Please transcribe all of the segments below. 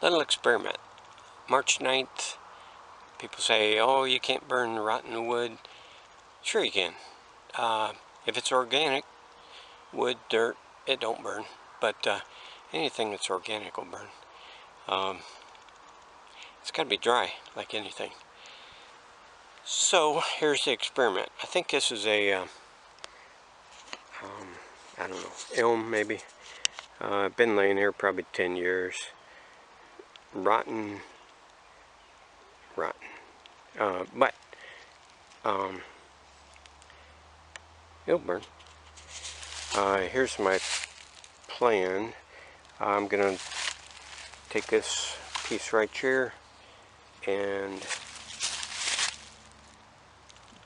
Little experiment. March 9th, people say, oh, you can't burn rotten wood. Sure you can. If it's organic, wood, dirt, it don't burn. But anything that's organic will burn. It's got to be dry, like anything. So, here's the experiment. I think this is a, I don't know, elm maybe. Been laying here probably 10 years. Rotten. But it'll burn. Here's my plan. I'm gonna take this piece right here and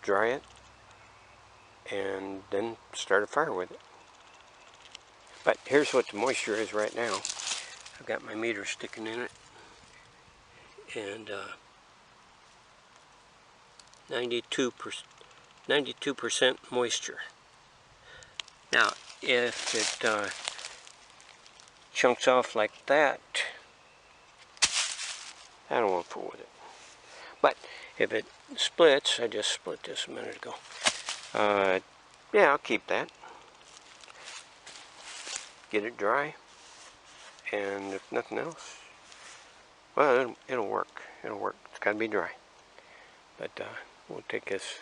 dry it and then start a fire with it. But here's what the moisture is right now. I've got my meter sticking in it, and 92% moisture. Now, if it chunks off like that, I don't want to fool with it. But if it splits, I just split this a minute ago. Yeah, I'll keep that. Get it dry, and if nothing else, well, it'll work. It'll work. It's got to be dry. But we'll take this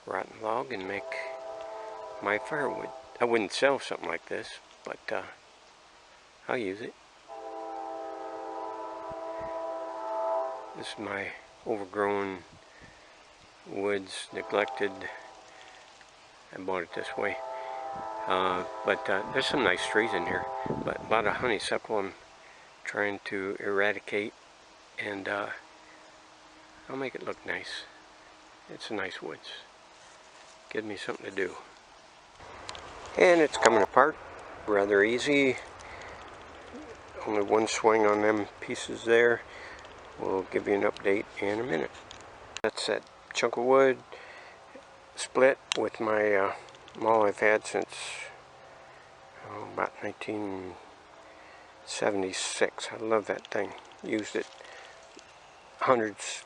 rotten log and make my firewood. I wouldn't sell something like this, but I'll use it. This is my overgrown woods, neglected. I bought it this way. But there's some nice trees in here, but a lot of honeysuckle I'm trying to eradicate, and I'll make it look nice. It's a nice woods. Give me something to do. And it's coming apart rather easy. Only one swing on them pieces there. We'll give you an update in a minute. That's that chunk of wood split with my maul I've had since about 1976. I love that thing. Used it hundreds,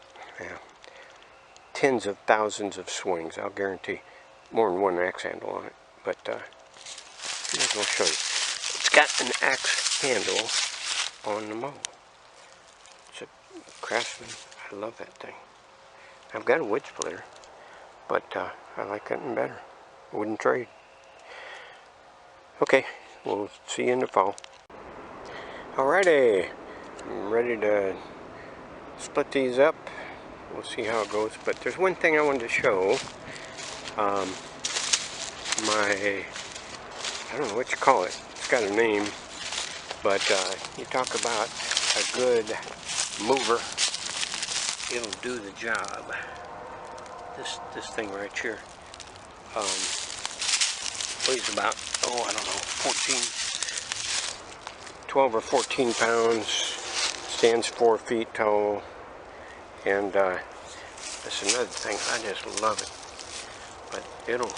tens of thousands of swings. I'll guarantee more than one axe handle on it. But I'll show you. It's got an axe handle on the maul. It's a Craftsman. I love that thing. I've got a wood splitter, but I like cutting better. I wouldn't trade. Okay, we'll see you in the fall. Alrighty, I'm ready to split these up. We'll see how it goes. But there's one thing I wanted to show. I don't know what you call it. It's got a name, but you talk about a good mover. It'll do the job. This thing right here weighs about, I don't know, 12 or 14 pounds, stands 4 feet tall, and that's another thing, I just love it. But it'll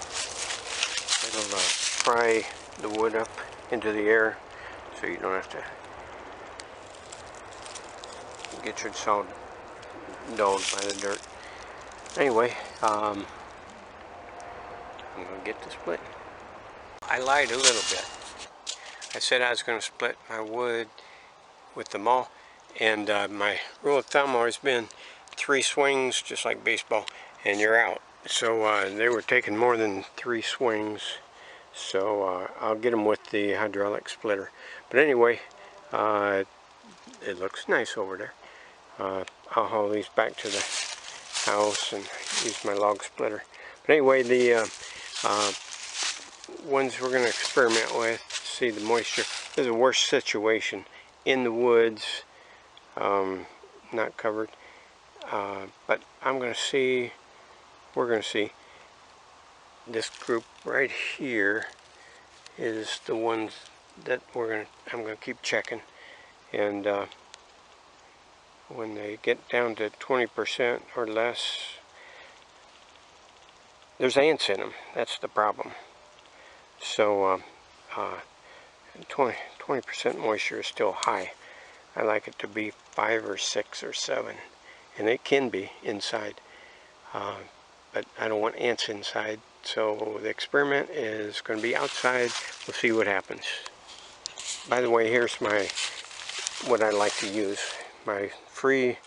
fry the wood up into the air, so you don't have to get yourself dulled by the dirt. Anyway, I'm going to get the split. I lied a little bit. I said I was going to split my wood with the maul, and my rule of thumb always been 3 swings, just like baseball, and you're out. So they were taking more than 3 swings, so I'll get them with the hydraulic splitter. But anyway, it looks nice over there. I'll haul these back to the house and use my log splitter. But anyway, the ones we're going to experiment with, see the moisture. There's a worse situation in the woods, not covered. But we're going to see this group right here is the ones that I'm going to keep checking, and when they get down to 20% or less, there's ants in them. That's the problem. So 20% moisture is still high, I like it to be 5 or 6 or 7, and it can be inside, but I don't want ants inside, so the experiment is going to be outside. We'll see what happens. By the way, here's what I like to use. My free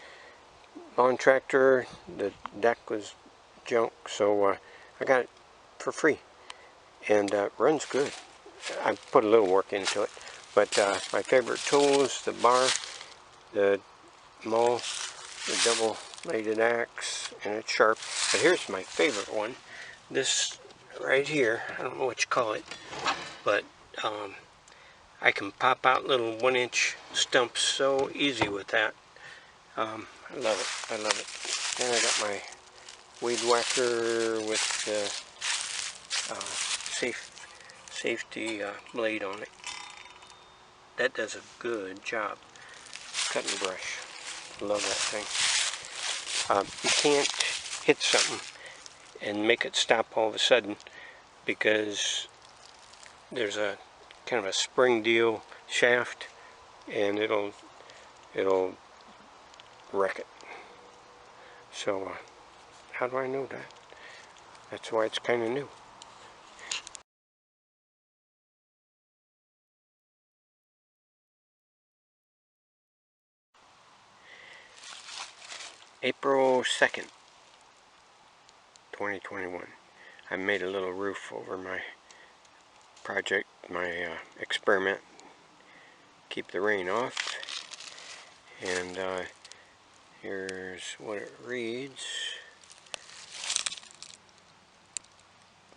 lawn tractor. The deck was junk, so I got it for free, and runs good. I put a little work into it, but my favorite tools: the bar, the maul, the double-bladed axe, and it's sharp. But here's my favorite one. This right here. I don't know what you call it, but I can pop out little 1-inch stumps so easy with that. I love it. I love it. And I got my weed whacker with the safety blade on it. That does a good job. Cutting brush. Love that thing. You can't hit something and make it stop all of a sudden, because there's a kind of a spring deal shaft, and it'll wreck it. So how do I know that? That's why it's kind of new. April 2nd, 2021. I made a little roof over my project, my experiment. Keep the rain off. And here's what it reads.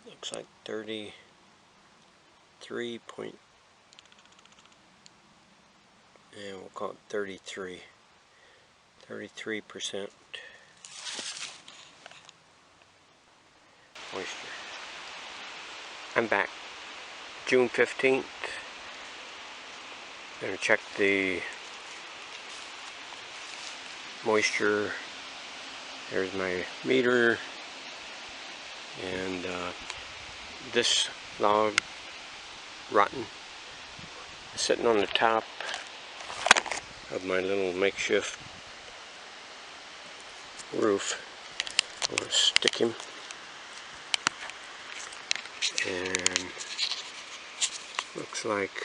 Looks like 33 point, and we'll call it 33%. Moisture. I'm back. June 15th. Gonna check the moisture. There's my meter, and this log, rotten, sitting on the top of my little makeshift roof. I'm gonna stick him, and looks like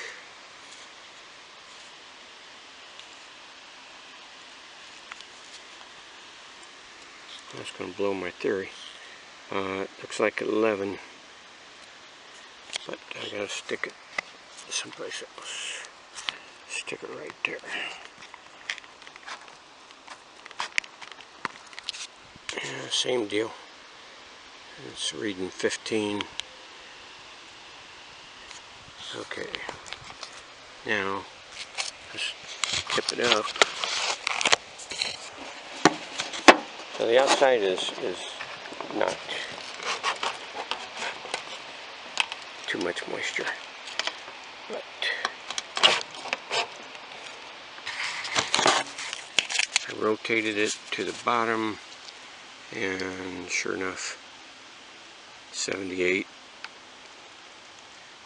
that's going to blow my theory. Looks like 11, but I gotta stick it someplace else. Stick it right there. Yeah, same deal. It's reading 15. Okay. Now, just tip it up. So the outside is not too much moisture, but I rotated it to the bottom, and sure enough, 78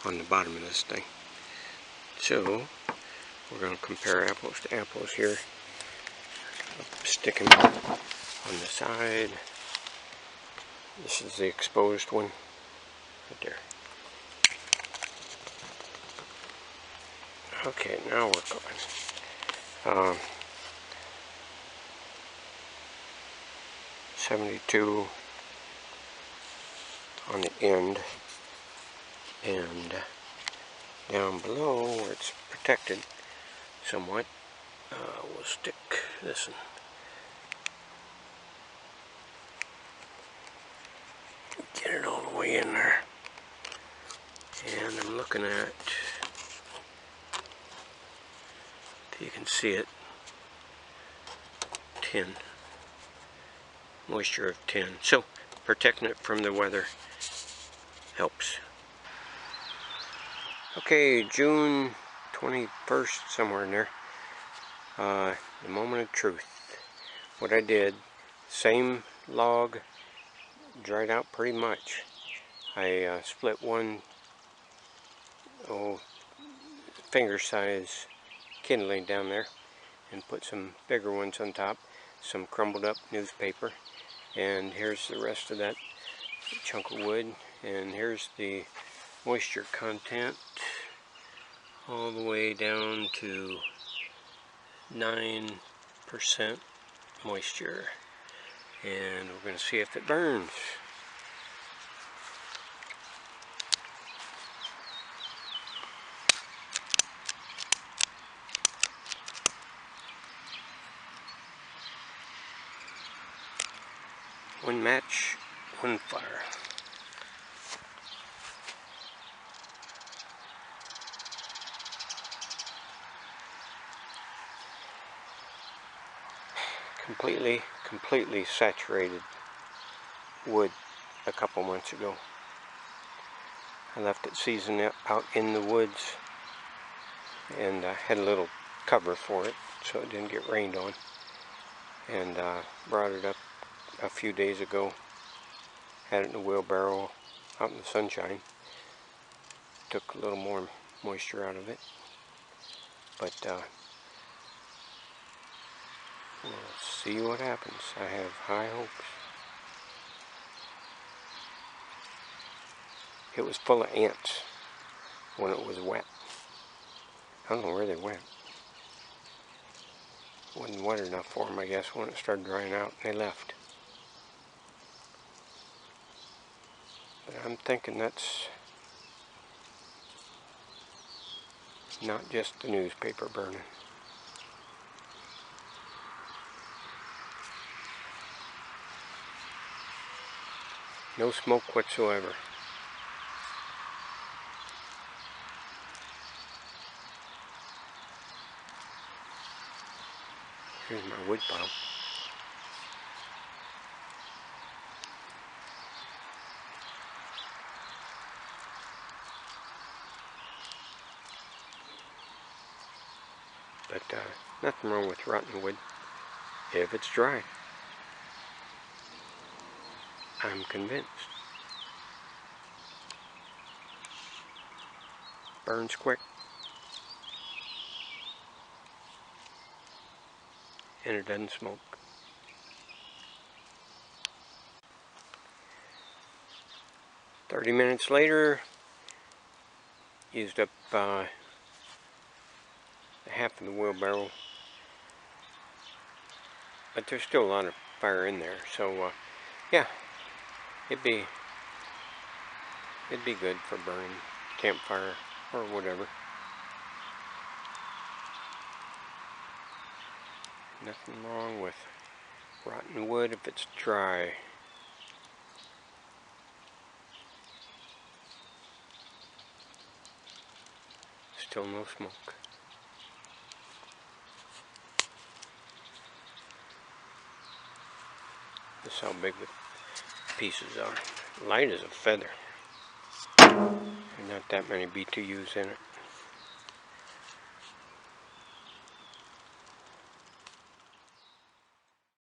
on the bottom of this thing. So we're going to compare apples to apples here. Stick them on the side. This is the exposed one right there. Okay, now we're going. 72 on the end, and down below where it's protected somewhat, we'll stick this in. Get it all the way in there. And I'm looking at, if you can see it, 10. Moisture of 10. So protecting it from the weather helps. Okay, June 21st, somewhere in there. The moment of truth. What I did, same log, dried out pretty much. I split one finger size kindling down there, and put some bigger ones on top, some crumbled up newspaper, and here's the rest of that chunk of wood, and here's the moisture content all the way down to 9% moisture, and we're going to see if it burns. One match, one fire. Completely saturated wood a couple months ago. I left it season out in the woods, and I had a little cover for it so it didn't get rained on, and brought it up a few days ago, had it in a wheelbarrow out in the sunshine, took a little more moisture out of it, but we'll see what happens. I have high hopes. It was full of ants when it was wet. I don't know where they went. It wasn't wet enough for them, I guess, when it started drying out, and they left. But I'm thinking that's not just the newspaper burning. No smoke whatsoever. Here's my wood pile. But nothing wrong with rotten wood if it's dry. I'm convinced. Burns quick. And it doesn't smoke. "30 minutes later, used up half of the wheelbarrow, but there's still a lot of fire in there, so yeah, it'd be good for burning campfire or whatever. Nothing wrong with rotten wood if it's dry. Still no smoke. This is how big the pieces are. Light as a feather. There's not that many BTUs in it.